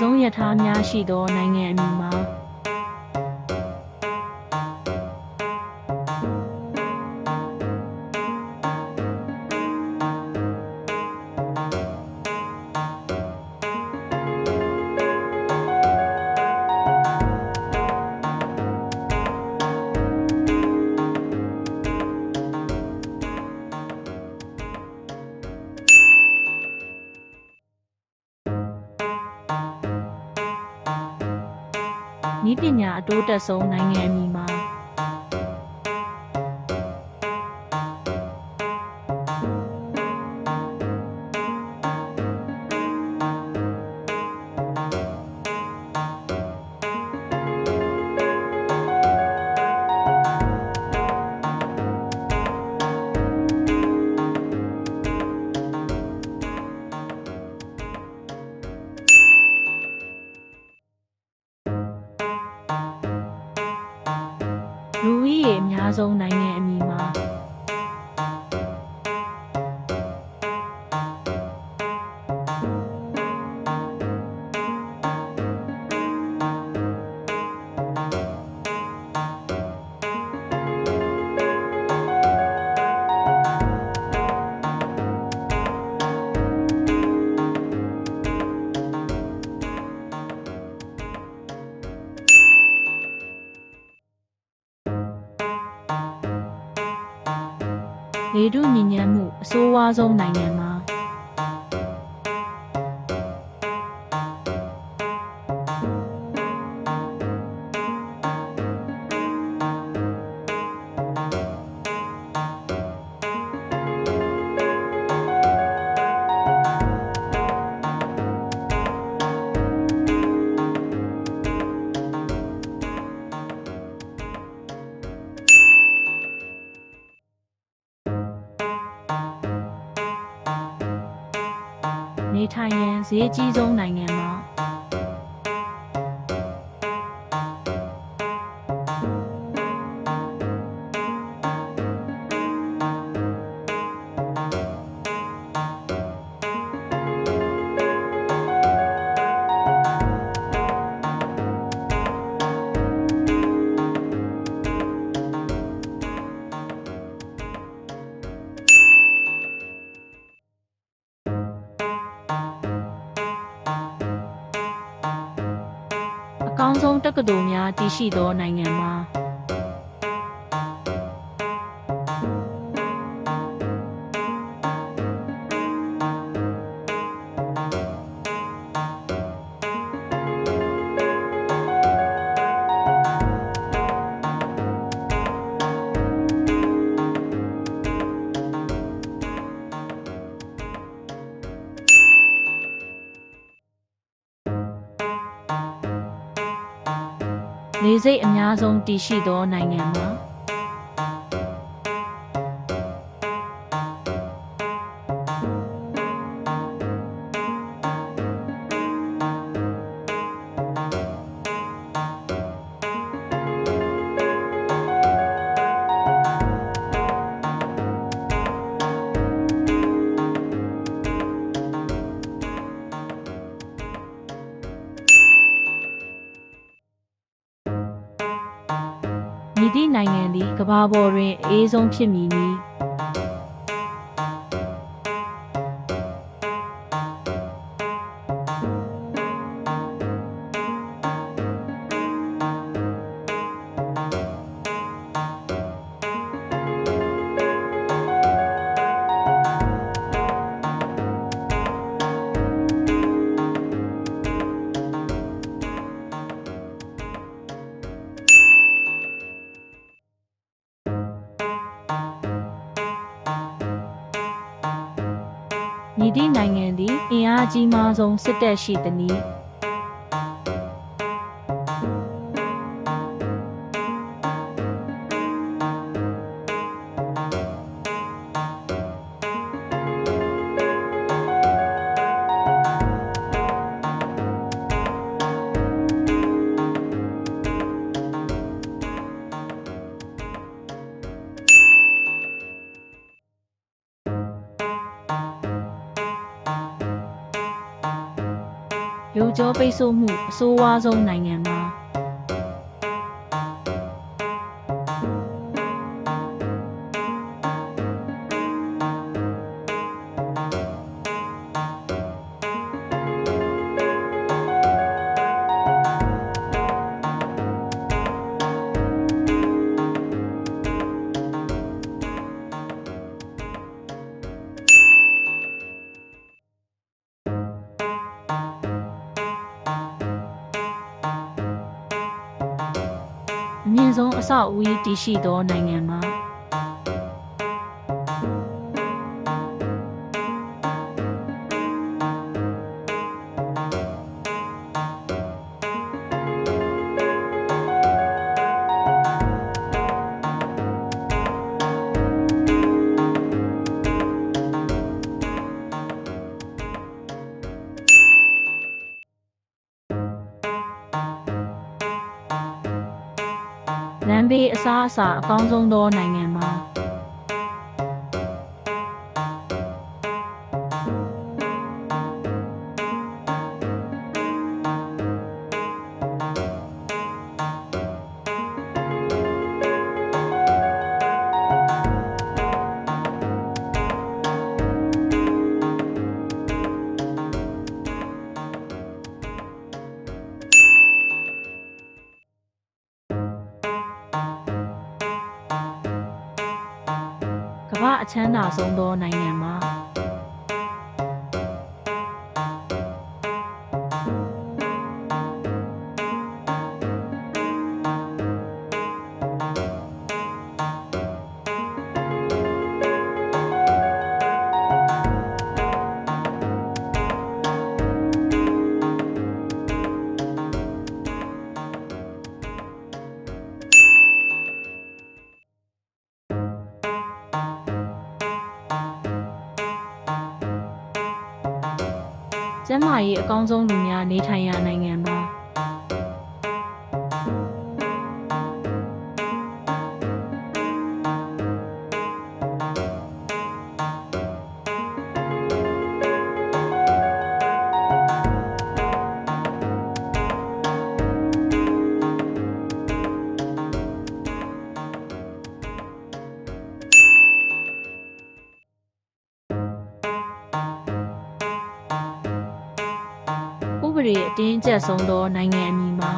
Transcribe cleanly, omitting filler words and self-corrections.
ဆုံးရထားများရှိသောနိုင်ငံအမည်မှာနည်းပညာအတိုးတက်ဆုံးနိုင်ငံအမည်မှာလူဦးရေအများဆုံးနိုင်ငံအမည်မှာလေထုညစ်ညမ်းမှုအဆိုးဝါးဆုံးနိုင်ငံမှာနေထိုင်ရန်ဈေးကြီးဆုံးနိုင်ငံမှာအကောင်းဆုံးတက္ကသိုလ်များတည်ရှိသောနိုင်ငံမှာလေဆိပ်အများဆုံးတည်ရှိသောနိုင်ငံမှာမည်သည့်နိုင်ငံသည်ကမ္ဘာပေါ်တွင်အအေးဆုံးဖြစ်မည်နည်းမည်သည့်နိုင်ငံသည်အင်အားကြီးမားဆုံးစစ်တပ်ရှိသနည်း ရုပ်ကြောပိတ်ဆို့မှုအဆိုးဝါးဆုံးနိုင်ငံမှာအမြင့်ဆုံးအဆောက်အဦတည်ရှိသောနိုင်ငံမှာလမ်းဘေးအစားအစာအကောင်းဆုံးသောနိုင်ငံမှာကမ္ဘာအချမ်းသာဆုံးသောနိုင်ငံမှာကျန်းမာရေးအကောင်းဆုံးလူများနေထိုင်ရာနိုင်ငံမှာဥပဒေအတင်းကျပ်ဆုံးသောနိုင်ငံအမည်မှာ